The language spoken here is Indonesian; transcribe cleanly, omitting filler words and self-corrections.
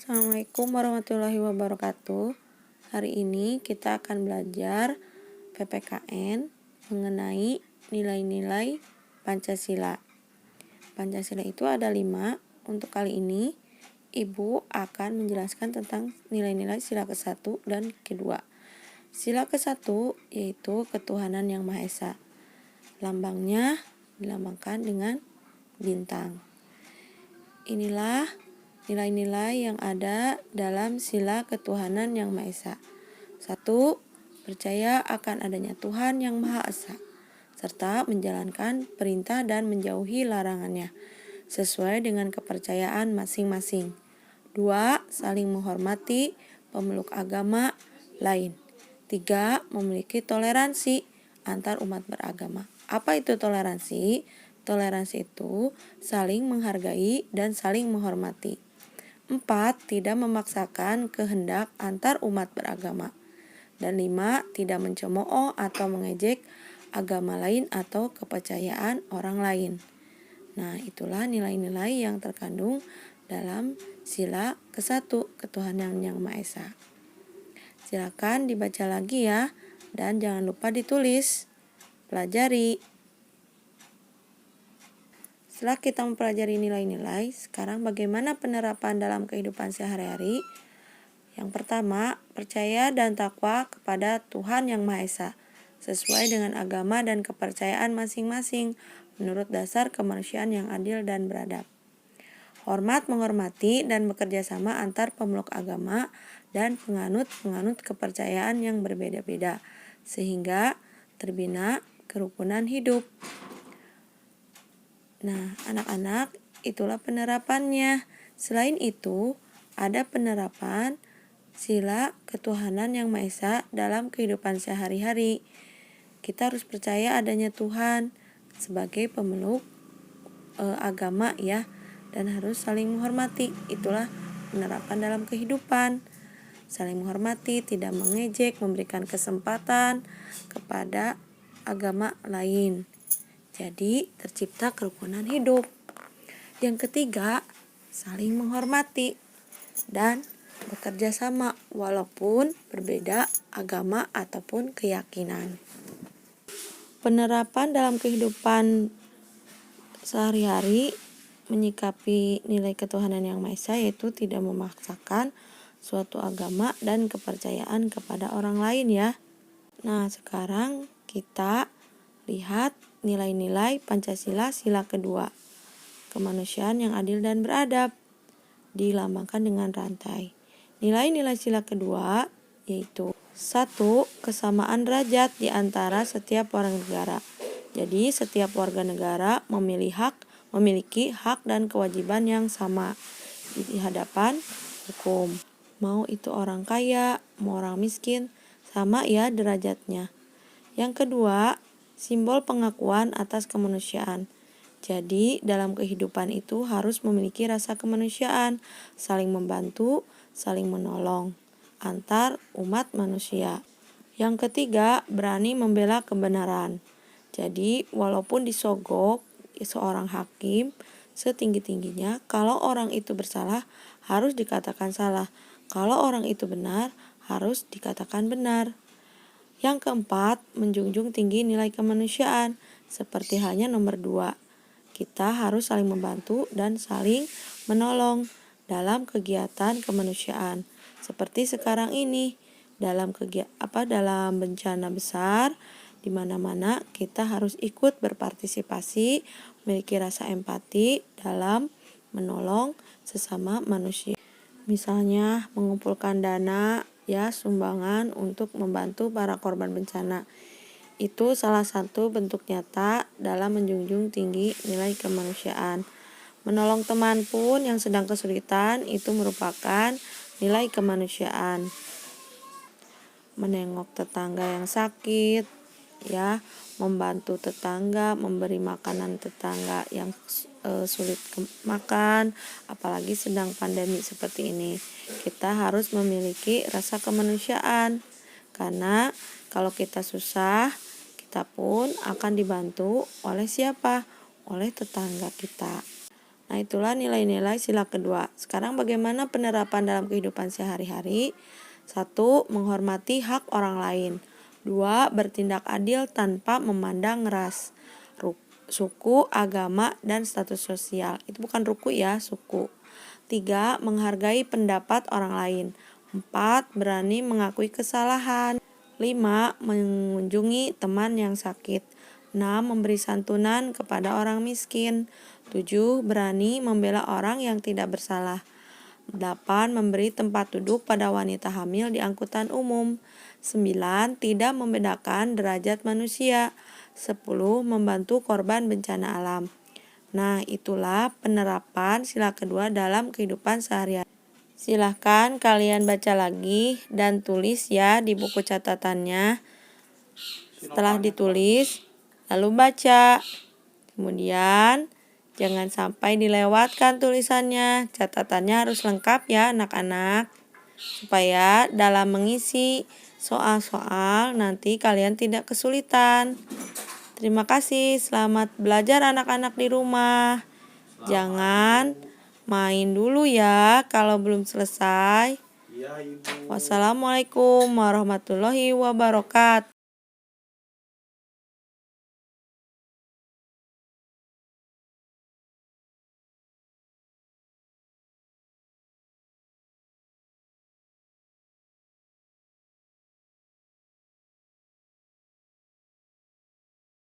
Assalamualaikum warahmatullahi wabarakatuh. Hari ini kita akan belajar PPKN mengenai nilai-nilai Pancasila. Pancasila itu ada 5. Untuk kali ini, Ibu akan menjelaskan tentang nilai-nilai sila ke-1 dan ke-2. Sila ke-1 yaitu ketuhanan yang Maha Esa. Lambangnya dilambangkan dengan bintang. Inilah nilai-nilai yang ada dalam sila ketuhanan yang Maha Esa. 1. Percaya akan adanya Tuhan yang Maha Esa, serta menjalankan perintah dan menjauhi larangannya, sesuai dengan kepercayaan masing-masing. 2. Saling menghormati pemeluk agama lain. 3. Memiliki toleransi antar umat beragama. Apa itu toleransi? Toleransi itu saling menghargai dan saling menghormati. 4. Tidak memaksakan kehendak antar umat beragama. Dan 5. Tidak mencemooh atau mengejek agama lain atau kepercayaan orang lain. Nah, itulah nilai-nilai yang terkandung dalam sila ke-1, ketuhanan yang Maha Esa. Silakan dibaca lagi ya, dan jangan lupa ditulis. Pelajari. Setelah kita mempelajari nilai-nilai, sekarang bagaimana penerapan dalam kehidupan sehari-hari? Yang pertama, percaya dan takwa kepada Tuhan yang Maha Esa, sesuai dengan agama dan kepercayaan masing-masing, menurut dasar kemanusiaan yang adil dan beradab. Hormat menghormati dan bekerja sama antar pemeluk agama dan penganut kepercayaan yang berbeda-beda, sehingga terbina kerukunan hidup. Nah, anak-anak, itulah penerapannya. Selain itu, ada penerapan sila ketuhanan yang Maha Esa dalam kehidupan sehari-hari. Kita harus percaya adanya Tuhan sebagai pemeluk agama ya, dan harus saling menghormati. Itulah penerapan dalam kehidupan. Saling menghormati, tidak mengejek, memberikan kesempatan kepada agama lain. Jadi tercipta kerukunan hidup. Yang ketiga, saling menghormati dan bekerja sama walaupun berbeda agama ataupun keyakinan. Penerapan dalam kehidupan sehari-hari menyikapi nilai ketuhanan yang Maha Esa yaitu tidak memaksakan suatu agama dan kepercayaan kepada orang lain ya. Nah, sekarang kita lihat nilai-nilai Pancasila sila kedua. Kemanusiaan yang adil dan beradab dilambangkan dengan rantai. Nilai-nilai sila kedua yaitu 1. Kesamaan derajat di antara setiap warga negara. Jadi setiap warga negara memiliki hak dan kewajiban yang sama di hadapan hukum. Mau itu orang kaya, mau orang miskin, sama ya derajatnya. Yang kedua, simbol pengakuan atas kemanusiaan. Jadi, dalam kehidupan itu harus memiliki rasa kemanusiaan, saling membantu, saling menolong antar umat manusia. Yang ketiga, berani membela kebenaran. Jadi, walaupun disogok seorang hakim setinggi-tingginya, kalau orang itu bersalah harus dikatakan salah. Kalau orang itu benar harus dikatakan benar. Yang keempat, menjunjung tinggi nilai kemanusiaan, seperti halnya nomor 2. Kita harus saling membantu dan saling menolong dalam kegiatan kemanusiaan. Seperti sekarang ini, dalam bencana besar, di mana-mana kita harus ikut berpartisipasi, memiliki rasa empati dalam menolong sesama manusia. Misalnya mengumpulkan dana ya, sumbangan untuk membantu para korban bencana. Itu salah satu bentuk nyata dalam menjunjung tinggi nilai kemanusiaan. Menolong teman pun yang sedang kesulitan itu merupakan nilai kemanusiaan. Menengok tetangga yang sakit ya, membantu tetangga, memberi makanan tetangga yang sulit makan, apalagi sedang pandemi seperti ini. Kita harus memiliki rasa kemanusiaan, karena kalau kita susah, kita pun akan dibantu oleh siapa? Oleh tetangga kita. Nah, itulah nilai-nilai sila kedua. Sekarang bagaimana penerapan dalam kehidupan sehari-hari? 1. Menghormati hak orang lain. 2. Bertindak adil tanpa memandang ras, suku, agama, dan status sosial. Itu bukan ruku ya, suku. 3. Menghargai pendapat orang lain. 4. Berani mengakui kesalahan. 5. Mengunjungi teman yang sakit. 6. Memberi santunan kepada orang miskin. 7. Berani membela orang yang tidak bersalah. 8. Memberi tempat duduk pada wanita hamil di angkutan umum. 9. Tidak membedakan derajat manusia. 10. Membantu korban bencana alam. Nah, itulah penerapan sila kedua dalam kehidupan sehari-hari. Silahkan kalian baca lagi dan tulis ya di buku catatannya. Setelah ditulis, lalu baca. Kemudian, jangan sampai dilewatkan tulisannya. Catatannya harus lengkap ya anak-anak. Supaya dalam mengisi soal-soal nanti kalian tidak kesulitan. Terima kasih. Selamat belajar anak-anak di rumah. Jangan main dulu ya kalau belum selesai. Wassalamualaikum warahmatullahi wabarakatuh.